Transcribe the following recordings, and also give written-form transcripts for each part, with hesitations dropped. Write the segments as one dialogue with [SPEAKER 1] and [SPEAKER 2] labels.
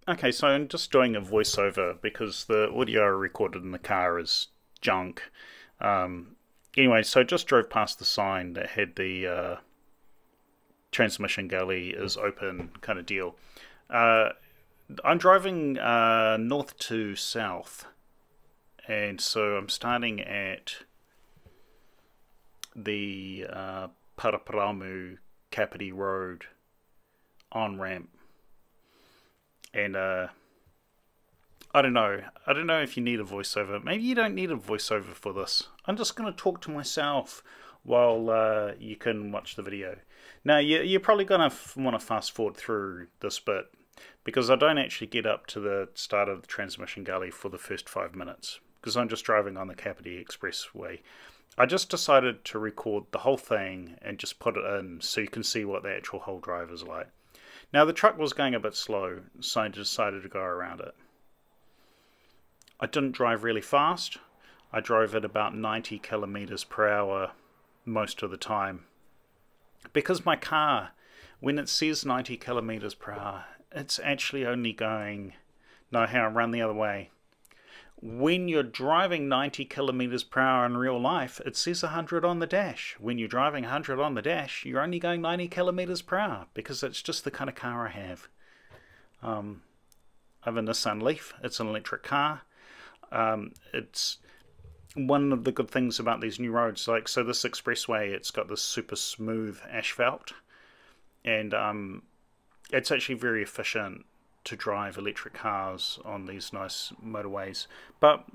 [SPEAKER 1] Okay, so I'm just doing a voiceover because the audio I recorded in the car is junk. Anyway, so I just drove past the sign that had the transmission gully is open kind of deal. I'm driving north to south, and so I'm starting at the Paraparaumu Kapiti Road on ramp. And I don't know. I don't know if you need a voiceover. Maybe you don't need a voiceover for this. I'm just going to talk to myself while you can watch the video. Now, you're probably going to want to fast forward through this bit because I don't actually get up to the start of the transmission gully for the first 5 minutes because I'm just driving on the Kapiti Expressway. I just decided to record the whole thing and just put it in so you can see what the actual whole drive is like. Now the truck was going a bit slow, so I decided to go around it. I didn't drive really fast. I drove at about 90 kilometers per hour most of the time. Because my car, when it says 90 kilometers per hour, it's actually only going... No, hang on, run the other way. When you're driving 90 kilometers per hour in real life, it says 100 on the dash. When you're driving 100 on the dash, you're only going 90 kilometers per hour because it's just the kind of car I have. I have a Nissan Leaf. It's an electric car. It's one of the good things about these new roads. Like, so this expressway, it's got this super smooth asphalt, and it's actually very efficient to drive electric cars on these nice motorways. But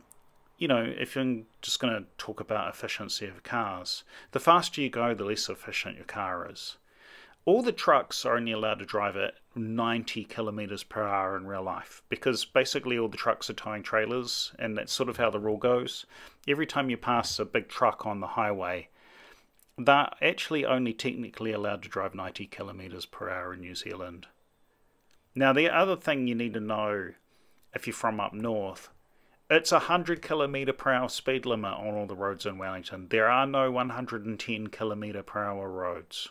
[SPEAKER 1] you know, if you're just going to talk about efficiency of cars, the faster you go, the less efficient your car is. All the trucks are only allowed to drive at 90 kilometers per hour in real life because basically all the trucks are towing trailers, and that's sort of how the rule goes. Every time you pass a big truck on the highway, they're actually only technically allowed to drive 90 kilometers per hour in New Zealand. Now, the other thing you need to know, if you're from up north, it's a 100 kilometre per hour speed limit on all the roads in Wellington. There are no 110 kilometre per hour roads.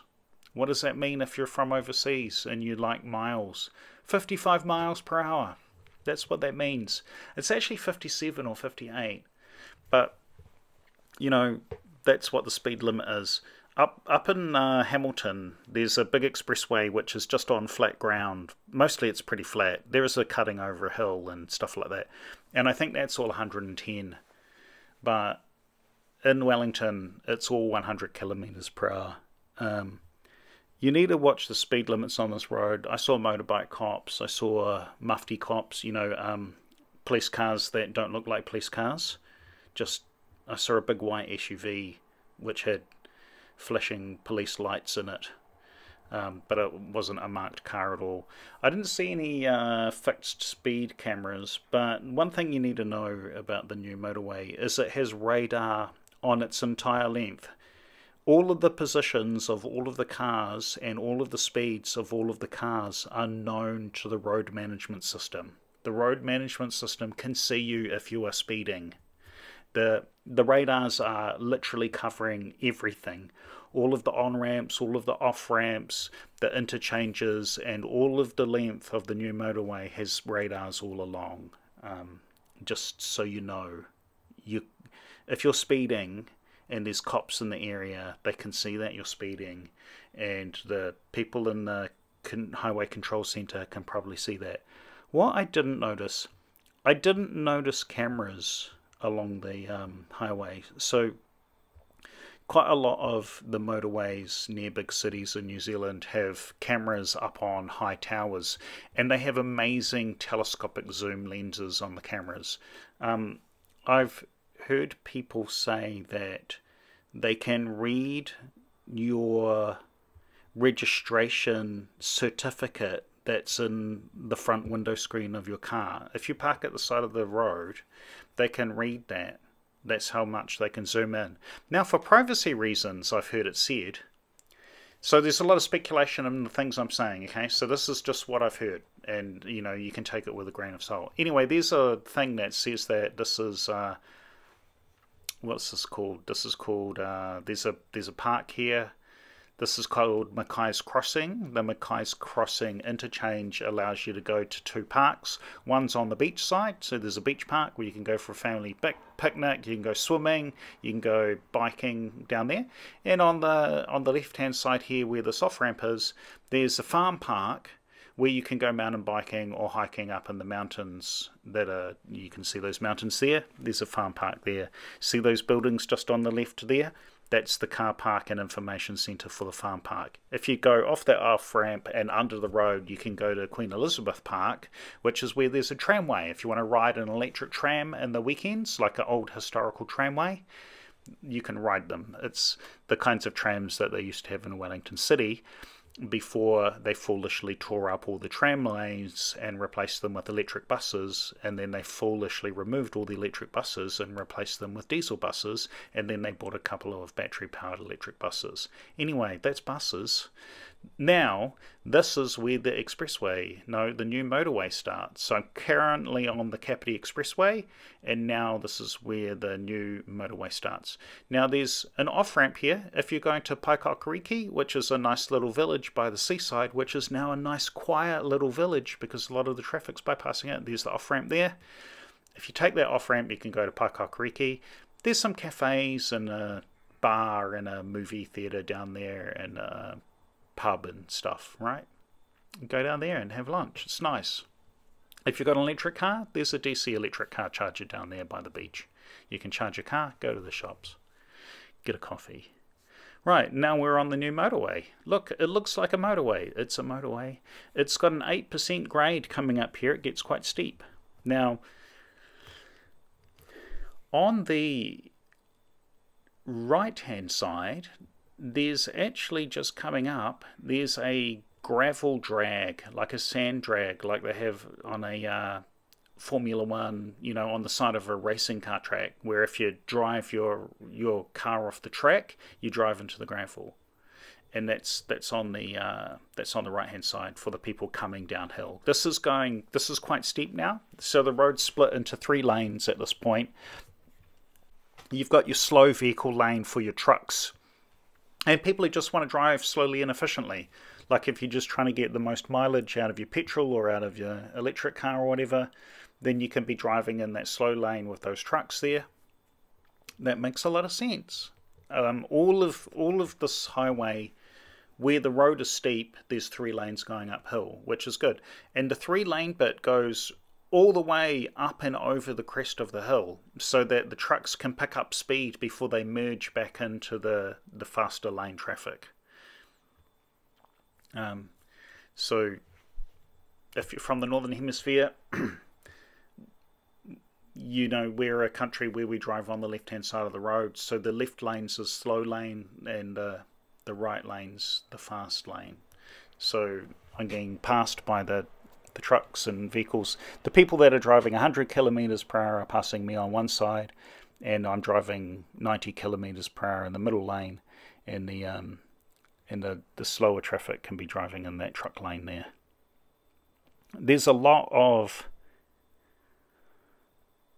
[SPEAKER 1] What does that mean if you're from overseas and you like miles? 55 miles per hour. That's what that means. It's actually 57 or 58. But, you know, that's what the speed limit is. Up in Hamilton, there's a big expressway which is just on flat ground. Mostly it's pretty flat. There is a cutting over a hill and stuff like that. And I think that's all 110. But in Wellington, it's all 100 kilometres per hour. You need to watch the speed limits on this road. I saw motorbike cops. I saw mufti cops, you know, police cars that don't look like police cars. I saw a big white SUV which had flashing police lights in it, but it wasn't a marked car at all. I didn't see any fixed speed cameras, but one thing you need to know about the new motorway is it has radar on its entire length. All of the positions of all of the cars and all of the speeds of all of the cars are known to the road management system. The road management system can see you if you are speeding. The radars are literally covering everything. All of the on-ramps, all of the off-ramps, the interchanges, and all of the length of the new motorway has radars all along. Just so you know, if you're speeding and there's cops in the area, they can see that you're speeding, and the people in the highway control centre can probably see that. What I didn't notice cameras along the highway. So quite a lot of the motorways near big cities in New Zealand have cameras up on high towers, and they have amazing telescopic zoom lenses on the cameras. I've heard people say that they can read your registration certificate that's in the front window screen of your car. If you park at the side of the road, they can read that. That's how much they can zoom in. Now, for privacy reasons, I've heard it said. So there's a lot of speculation in the things I'm saying, okay? So this is just what I've heard, and, you know, you can take it with a grain of salt. Anyway, there's a thing that says that this is... what's this called? This is called... there's a park here This is called Mackay's Crossing. The Mackay's Crossing interchange allows you to go to 2 parks. One's on the beach side, so there's a beach park where you can go for a family picnic, you can go swimming, you can go biking down there. And on the left-hand side here where the soft ramp is, there's a farm park where you can go mountain biking or hiking up in the mountains you can see those mountains there. There's a farm park there. See those buildings just on the left there? That's the car park and information centre for the farm park. If you go off that off-ramp and under the road, you can go to Queen Elizabeth Park, which is where there's a tramway. If you want to ride an electric tram in the weekends, like an old historical tramway, you can ride them. It's the kinds of trams that they used to have in Wellington City before they foolishly tore up all the tram lanes and replaced them with electric buses, and then they foolishly removed all the electric buses and replaced them with diesel buses, and then they bought a couple of battery powered electric buses. Anyway, that's buses. Now, this is where the the new motorway starts. So I'm currently on the Kapiti Expressway, and now this is where the new motorway starts. Now there's an off-ramp here if you're going to Pauatahanui, which is a nice little village by the seaside, which is now a nice quiet little village because a lot of the traffic's bypassing it. There's the off-ramp there. If you take that off-ramp, you can go to Pauatahanui. There's some cafes and a bar and a movie theatre down there and a pub and stuff, right? Go down there and have lunch. It's nice. If you've got an electric car, there's a DC electric car charger down there by the beach. You can charge your car, go to the shops, get a coffee. Right, now we're on the new motorway. Look, it looks like a motorway. It's a motorway. It's got an 8% grade coming up here. It gets quite steep. Now, on the right-hand side, there's actually just coming up, there's a gravel drag, like a sand drag, like they have on a Formula One, on the side of a racing car track, where if you drive your car off the track, you drive into the gravel, and that's on the right hand side for the people coming downhill. This is quite steep now, so the road's split into 3 lanes at this point. You've got your slow vehicle lane for your trucks, and people who just want to drive slowly and efficiently. Like if you're just trying to get the most mileage out of your petrol or out of your electric car or whatever, then you can be driving in that slow lane with those trucks there. That makes a lot of sense. All of this highway, where the road is steep, there's 3 lanes going uphill, which is good. And the 3-lane bit goes all the way up and over the crest of the hill, so that the trucks can pick up speed before they merge back into the faster lane traffic. So if you're from the Northern Hemisphere, we're a country where we drive on the left-hand side of the road, so the left lane's the slow lane and the right lane's the fast lane. So I'm getting passed by the trucks and vehicles. The people that are driving 100 kilometers per hour are passing me on one side, and I'm driving 90 kilometers per hour in the middle lane, and the slower traffic can be driving in that truck lane there. There's a lot of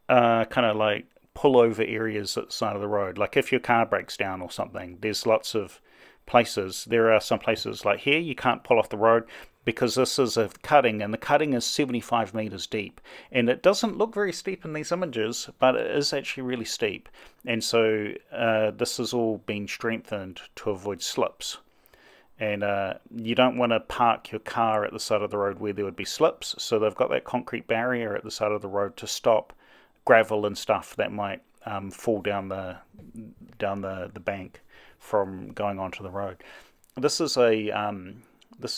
[SPEAKER 1] kind of like pullover areas at the side of the road. Like if your car breaks down or something, there's lots of places. There are some places like here you can't pull off the road because this is a cutting, and the cutting is 75 meters deep, and it doesn't look very steep in these images, but it is actually really steep. And so this has all been strengthened to avoid slips. And you don't want to park your car at the side of the road where there would be slips, so they've got that concrete barrier at the side of the road to stop gravel and stuff that might fall down the bank from going onto the road. This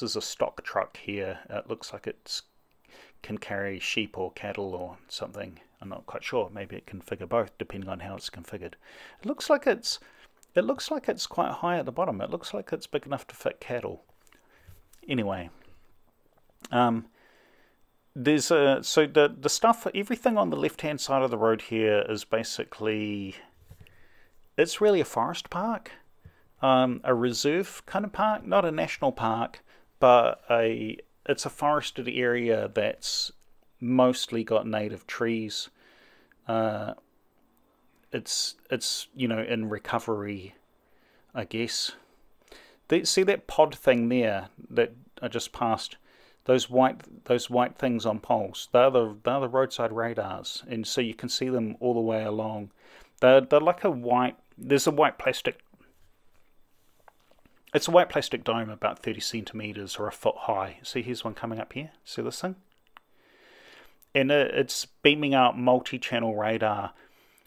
[SPEAKER 1] is a stock truck here. It looks like it can carry sheep or cattle or something. I'm not quite sure. Maybe it can configure both, depending on how it's configured. It looks like it's quite high at the bottom. It looks like it's big enough to fit cattle. Anyway, there's so the stuff, everything on the left-hand side of the road here is basically, it's really a forest park, a reserve kind of park, not a national park, but it's a forested area that's mostly got native trees. It's in recovery, I guess. see that pod thing there that I just passed? Those white things on poles. They're the roadside radars, and so you can see them all the way along. They're like a white. There's a white plastic. It's a white plastic dome about 30 centimeters or a foot high. See, here's one coming up here. See this thing? And it's beaming out multi-channel radar.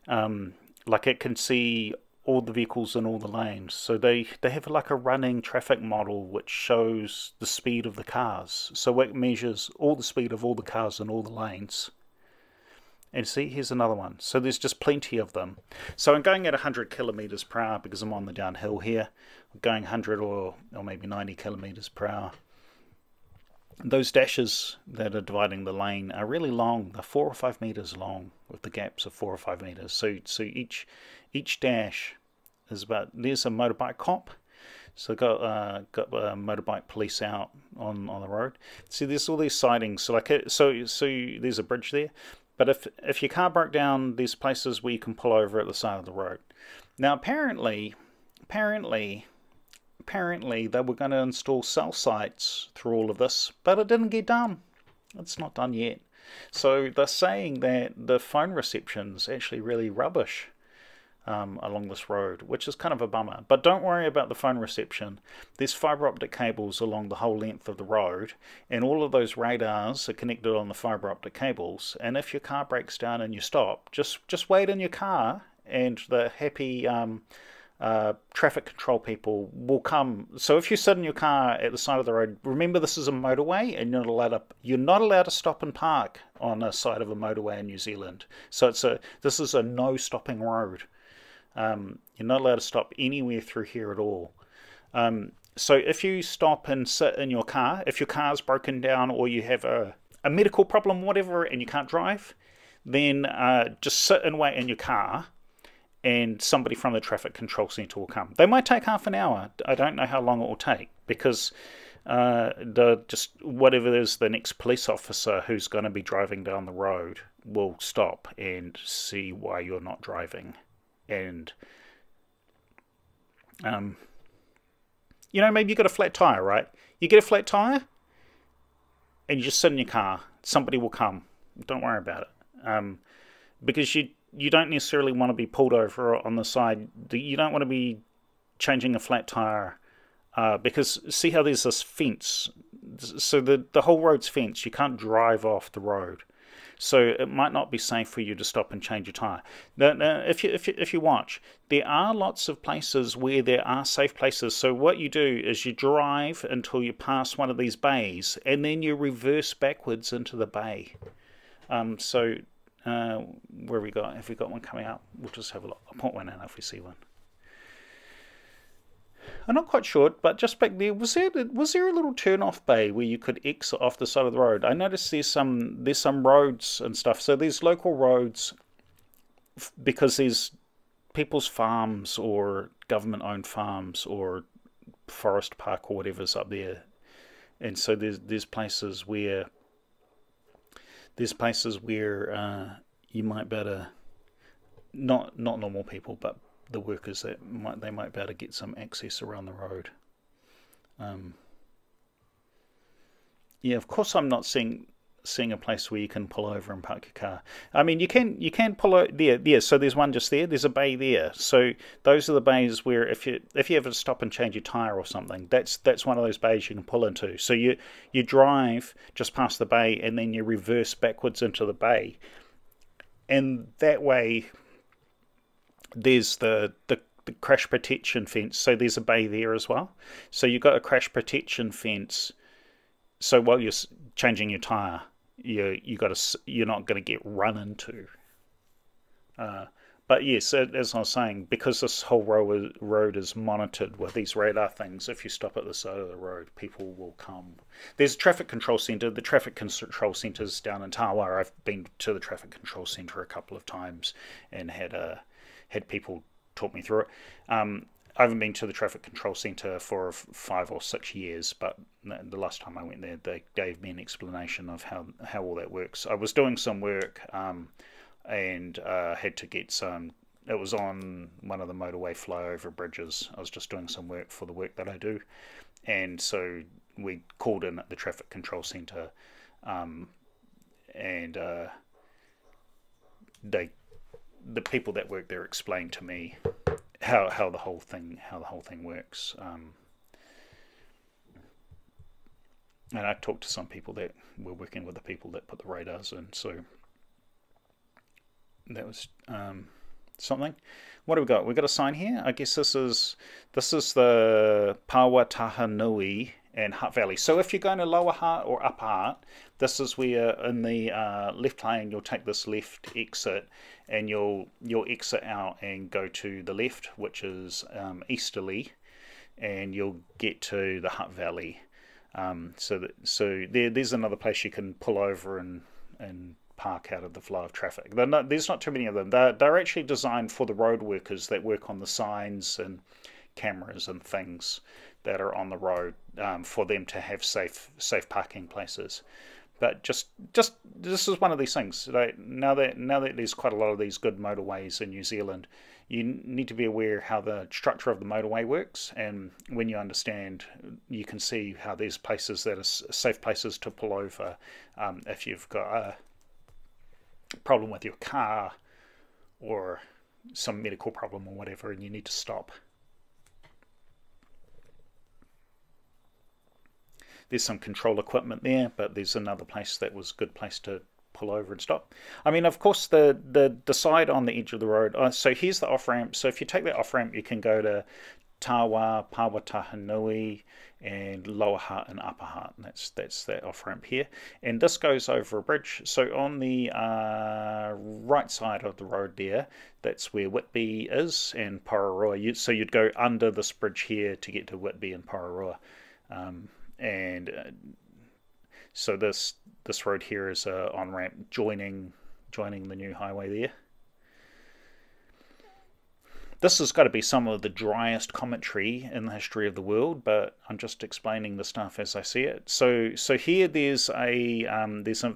[SPEAKER 1] Like it can see all the vehicles in all the lanes. So they have like a running traffic model which shows the speed of the cars. So it measures all the speed of all the cars in all the lanes. And see, here's another one. So there's just plenty of them. So I'm going at 100 kilometers per hour because I'm on the downhill here. I'm going 100 or maybe 90 kilometers per hour. Those dashes that are dividing the lane are really long. They're 4 or 5 meters long, with the gaps of 4 or 5 meters. So each dash is about. There's a motorbike cop. So got motorbike police out on the road. See, there's all these sightings. So there's a bridge there. But if your car broke down, there's places where you can pull over at the side of the road. Now, apparently they were going to install cell sites through all of this, but it didn't get done. It's not done yet. So they're saying that the phone reception's actually really rubbish along this road, which is kind of a bummer. But don't worry about the phone reception. There's fibre optic cables along the whole length of the road, and all of those radars are connected on the fibre optic cables. And if your car breaks down and you stop, just wait in your car, and the happy traffic control people will come. So if you sit in your car at the side of the road, remember this is a motorway, and you're not allowed to stop and park on the side of a motorway in New Zealand. So this is a no stopping road. You're not allowed to stop anywhere through here at all. So if you stop and sit in your car, if your car's broken down or you have a medical problem, whatever, and you can't drive, then just sit and wait in your car, and somebody from the traffic control centre will come. They might take half an hour. I don't know how long it will take, because whatever it is, the next police officer who's going to be driving down the road will stop and see why you're not driving. And maybe you got a flat tire, right? You get a flat tire and you just sit in your car. Somebody will come. Don't worry about it, because you don't necessarily want to be pulled over on the side. You don't want to be changing a flat tire, because see how there's this fence. So the whole road's fenced. You can't drive off the road. So it might not be safe for you to stop and change your tyre. Now, if you watch, there are lots of places where there are safe places. So what you do is you drive until you pass one of these bays, and then you reverse backwards into the bay. Where have we got? Have we got one coming up? We'll just have a look. I'll point one in if we see one. I'm not quite sure, but just back there, was there a little turn-off bay where you could exit off the side of the road? I noticed there's some roads and stuff. So there's local roads because there's people's farms or government-owned farms or forest park or whatever's up there, and so there's places where you might better not normal people, but the workers they might be able to get some access around the road. Yeah, of course I'm not seeing a place where you can pull over and park your car. I mean, you can pull over there. So there's one just there. There's a bay there. So those are the bays where if you ever stop and change your tire or something, that's one of those bays you can pull into. So you drive just past the bay and then you reverse backwards into the bay, and that way there's the crash protection fence. So there's a bay there as well. So you've got a crash protection fence. So while you're changing your tire, you're not going to get run into. But yes, as I was saying, because this whole road is monitored with these radar things, if you stop at the side of the road, people will come. There's a traffic control centre. The traffic control centre's down in Tawa. I've been to the traffic control centre a couple of times and had people talk me through it. I haven't been to the traffic control centre for 5 or 6 years, but the last time I went there, they gave me an explanation of how all that works. I was doing some work and had to get some it was on one of the motorway flyover bridges. I was just doing some work for the work that I do, and so we called in at the traffic control centre, and the people that work there explained to me how the whole thing works. And I talked to some people that were working with the people that put the radars in, so that was something. What do we got? We got a sign here. I guess this is the Pauatahanui and Hutt Valley. So if you're going to Lower Hutt or Upper Hutt, this is where in the left lane you'll take this left exit, and you'll exit out and go to the left, which is easterly, and you'll get to the Hutt Valley. So there's another place you can pull over and park out of the flow of traffic. There's not too many of them. They're actually designed for the road workers that work on the signs and cameras and things that are on the road, for them to have safe parking places. But just this is one of these things. Now that there's quite a lot of these good motorways in New Zealand, you need to be aware how the structure of the motorway works, and when you understand, you can see how there's places that are safe places to pull over if you've got a problem with your car or some medical problem or whatever, and you need to stop. There's some control equipment there, but there's another place that was a good place to pull over and stop. I mean, of course, the side on the edge of the road. So here's the off ramp. So if you take that off ramp, you can go to Tawa, Pauatahanui, and Lower Hutt and Upper Hutt. And that's that off ramp here. And this goes over a bridge. So on the right side of the road there, that's where Whitby is and Porirua. So you'd go under this bridge here to get to Whitby and Porirua. So this road here is a on-ramp joining the new highway there. This has got to be some of the driest commentary in the history of the world, but I'm just explaining the stuff as I see it. So here there's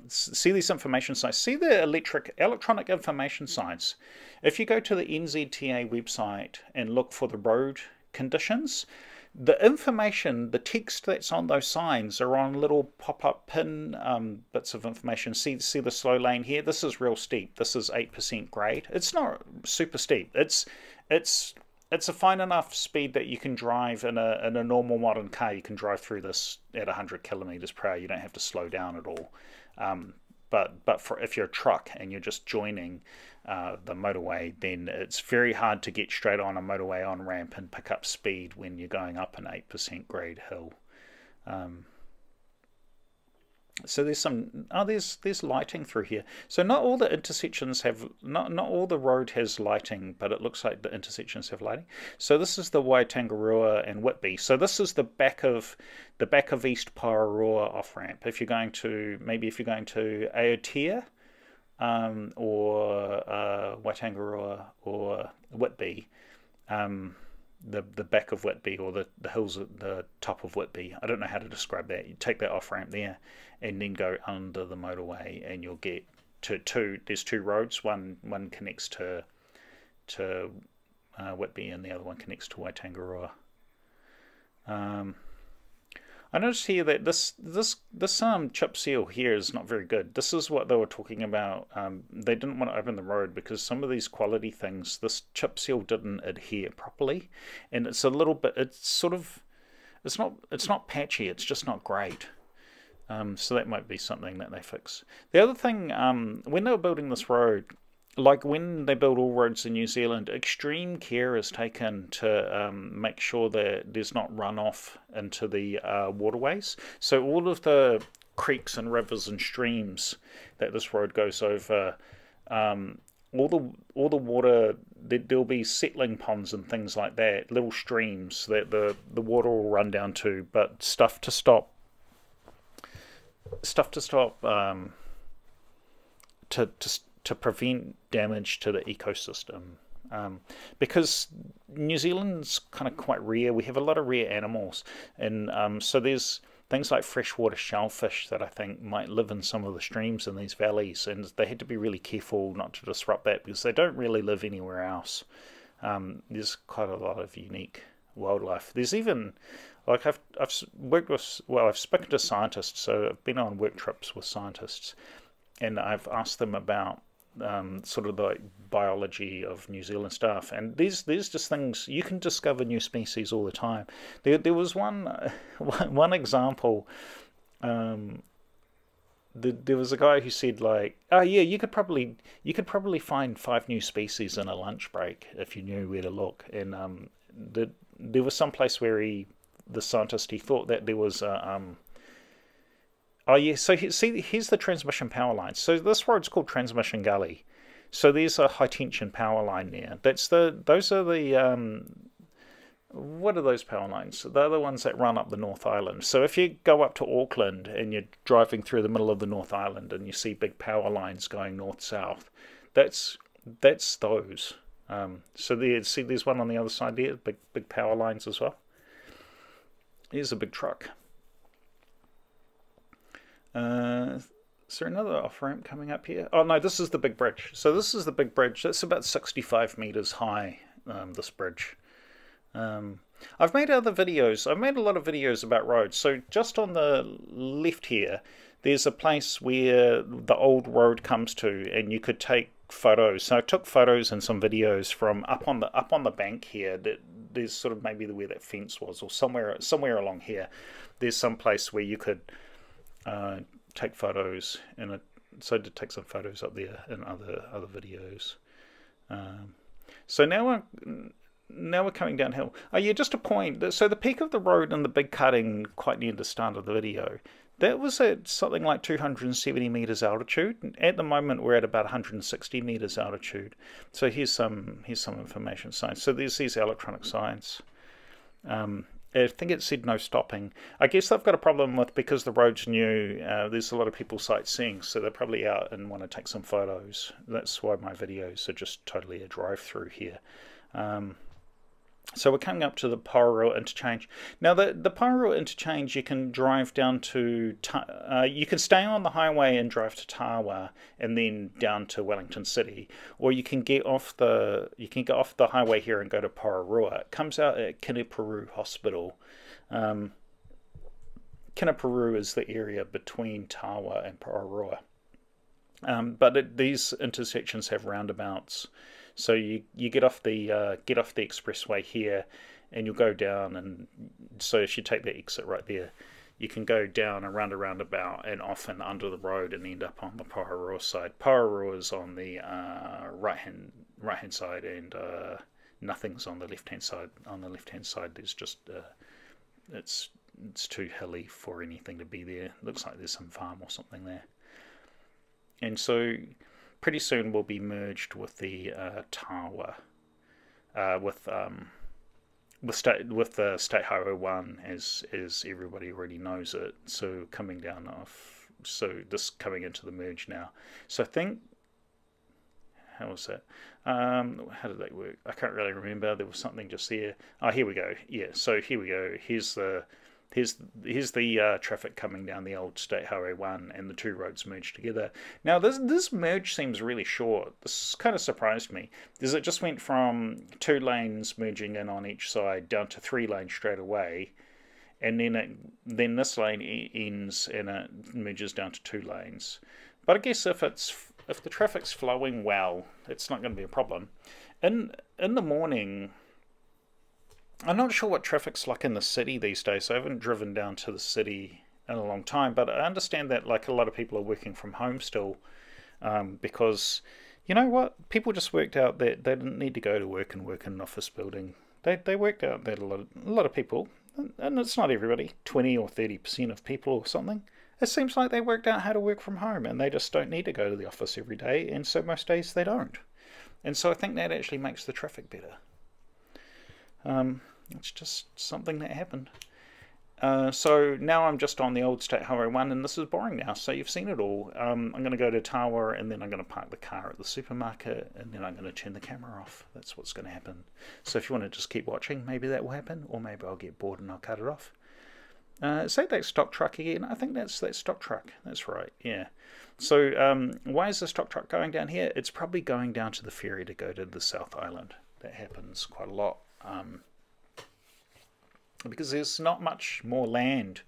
[SPEAKER 1] see these information sites. See the electronic information sites. If you go to the NZTA website and look for the road conditions, the information, the text that's on those signs are on little pop-up pin bits of information. See the slow lane here? This is real steep. This is 8% grade. It's not super steep. It's a fine enough speed that you can drive in a normal modern car. You can drive through this at 100 kilometers per hour. You don't have to slow down at all. But for if you're a truck and you're just joining the motorway, then it's very hard to get straight on a motorway on ramp and pick up speed when you're going up an 8% grade hill. So there's lighting through here. So not all the intersections have not all the road has lighting, but it looks like the intersections have lighting. So this is the Waitangirua and Whitby. So this is the back of East Porirua off ramp. If you're going to Aotea, or Waitangirua or Whitby, the back of Whitby, or the hills at the top of Whitby. I don't know how to describe that. You take that off ramp there and then go under the motorway, and you'll get to there's two roads. One connects to Whitby, and the other one connects to Waitangirua. I noticed here that this chip seal here is not very good. This is what they were talking about. They didn't want to open the road because some of these quality things, this chip seal didn't adhere properly, and it's a little bit. It's not patchy. It's just not great. So that might be something that they fix. The other thing, when they were building this road, like when they build all roads in New Zealand, extreme care is taken to make sure that there's not runoff into the waterways. So all of the creeks and rivers and streams that this road goes over, all the water, there'll be settling ponds and things like that, little streams that the water will run down to, but stuff to stop to prevent damage to the ecosystem, because New Zealand's kind of quite rare. We have a lot of rare animals, and so there's things like freshwater shellfish that I think might live in some of the streams in these valleys, and they had to be really careful not to disrupt that because they don't really live anywhere else. There's quite a lot of unique wildlife. There's even, like I've worked with, well, I've spoken to scientists, so I've been on work trips with scientists, and I've asked them about sort of the biology of New Zealand stuff, and there's just things you can discover new species all the time. There was one example. There was a guy who said like, oh yeah, you could probably find 5 new species in a lunch break if you knew where to look. And there was some place where the scientist, he thought that there was oh yeah, so here's the transmission power line. So this road's called Transmission Gully. So there's a high tension power line there. Those are the what are those power lines? They're the ones that run up the North Island. So if you go up to Auckland and you're driving through the middle of the North Island and you see big power lines going north-south, that's those. So there's one on the other side there, big power lines as well. Here's a big truck. Is there another off-ramp coming up here? Oh no, this is the big bridge. So this is the big bridge. That's about 65 meters high, this bridge. I've made other videos. I've made a lot of videos about roads. So just on the left here, there's a place where the old road comes to, and you could take photos. So I took photos and some videos from up on the bank here. There's sort of maybe where that fence was, or somewhere along here. There's some place where you could take photos, and so I did take some photos up there in other videos. So now we're coming downhill. Oh yeah, just a point. So the peak of the road and the big cutting quite near the start of the video, that was at something like 270 meters altitude. At the moment we're at about 160 meters altitude. So here's some information signs. So there's these electronic signs. I think it said no stopping. I guess they've got a problem with, because the road's new, there's a lot of people sightseeing, so they're probably out and want to take some photos. That's why my videos are just totally a drive through here. So we're coming up to the Porirua interchange. Now the Porirua interchange, you can drive down to, you can stay on the highway and drive to Tawa and then down to Wellington City, or you can get off the highway here and go to Porirua. It comes out at Kenepuru Hospital. Kenepuru is the area between Tawa and Porirua. But these intersections have roundabouts. So you get off the expressway here, and you'll go down, and so if you take the exit right there, you can go down around a roundabout and off and under the road and end up on the Porirua side. Porirua is on the right hand side, and nothing's on the left hand side. On the left hand side, there's just it's too hilly for anything to be there. Looks like there's some farm or something there, and so pretty soon we'll be merged with the Tawa, with the State Highway 1, as everybody already knows it. So coming down off, so this coming into the merge now. So I think, how was that? How did that work? I can't really remember. There was something just there. Oh, here we go. Yeah. So here we go. Here's the traffic coming down the old State Highway 1, and the two roads merge together. Now this merge seems really short. This kind of surprised me, because it just went from 2 lanes merging in on each side down to 3 lanes straight away, and then this lane ends and it merges down to 2 lanes. But I guess if the traffic's flowing well, it's not going to be a problem. In the morning, I'm not sure what traffic's like in the city these days. I haven't driven down to the city in a long time, but I understand that like a lot of people are working from home still, because you know what? People just worked out that they didn't need to go to work and work in an office building. They worked out that a lot of people, and it's not everybody, 20 or 30% of people or something, it seems like they worked out how to work from home, and they just don't need to go to the office every day, and so most days they don't. And so I think that actually makes the traffic better. It's just something that happened. So now I'm just on the old State Highway 1, and this is boring now, so you've seen it all. I'm going to go to Tawa, and then I'm going to park the car at the supermarket, and then I'm going to turn the camera off. That's what's going to happen. So if you want to just keep watching, maybe that will happen, or maybe I'll get bored and I'll cut it off. Is that stock truck again? I think that's that stock truck. That's right, yeah. So why is the stock truck going down here? It's probably going down to the ferry to go to the South Island. That happens quite a lot. Because there's not much more land.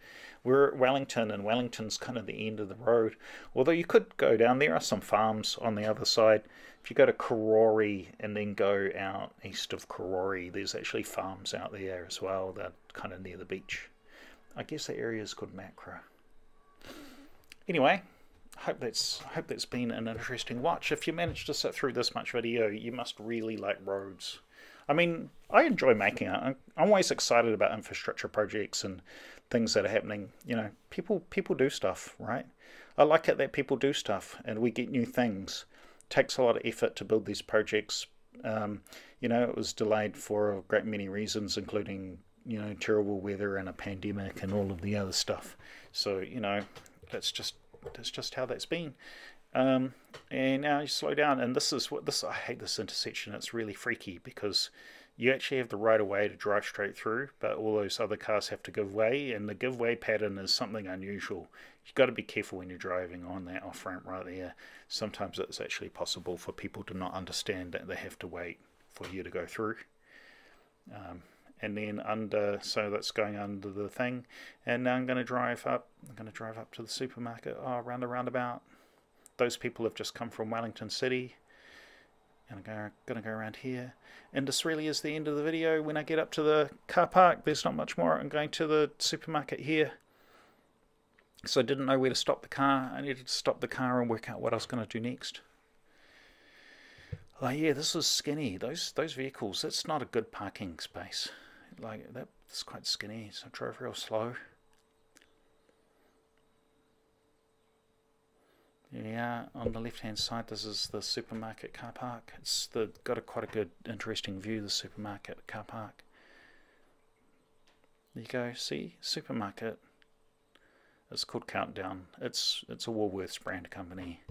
[SPEAKER 1] We're at Wellington, and Wellington's kind of the end of the road. Although you could go down, there are some farms on the other side. If you go to Karori and then go out east of Karori, there's actually farms out there as well. They're kind of near the beach. I guess the area is called Macra. Anyway, hope that's been an interesting watch. If you managed to sit through this much video, you must really like roads. I mean, I enjoy making it. I'm always excited about infrastructure projects and things that are happening. You know, people do stuff, right? I like it that people do stuff and we get new things. It takes a lot of effort to build these projects. You know, it was delayed for a great many reasons, including, you know, terrible weather and a pandemic and all of the other stuff. So, you know, that's just how that's been. And now you slow down, and I hate this intersection. It's really freaky because you actually have the right of way to drive straight through, but all those other cars have to give way, and the give way pattern is something unusual. You've got to be careful when you're driving on that off ramp right there. Sometimes it's actually possible for people to not understand that they have to wait for you to go through. And then so that's going under the thing, and now I'm going to drive up. I'm going to drive up to the supermarket. Oh, around the roundabout. Those people have just come from Wellington City, and I'm going to go around here. And this really is the end of the video. When I get up to the car park, there's not much more. I'm going to the supermarket here. So I didn't know where to stop the car. I needed to stop the car and work out what I was going to do next. Oh yeah, this is skinny. Those vehicles, that's not a good parking space. Like, that's quite skinny, so I drove real slow. Yeah, on the left hand side this is the supermarket car park. It's got quite a good interesting view, the supermarket car park. There you go, see, supermarket. It's called Countdown. It's a Woolworths brand company.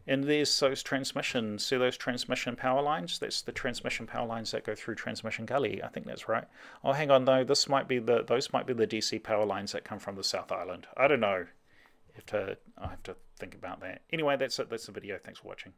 [SPEAKER 1] And there's those transmissions. See those transmission power lines? That's the transmission power lines that go through transmission Gully. I think that's right. Oh, hang on though. Those might be the DC power lines that come from the South Island. I don't know. I have to think about that. Anyway, that's it. That's the video. Thanks for watching.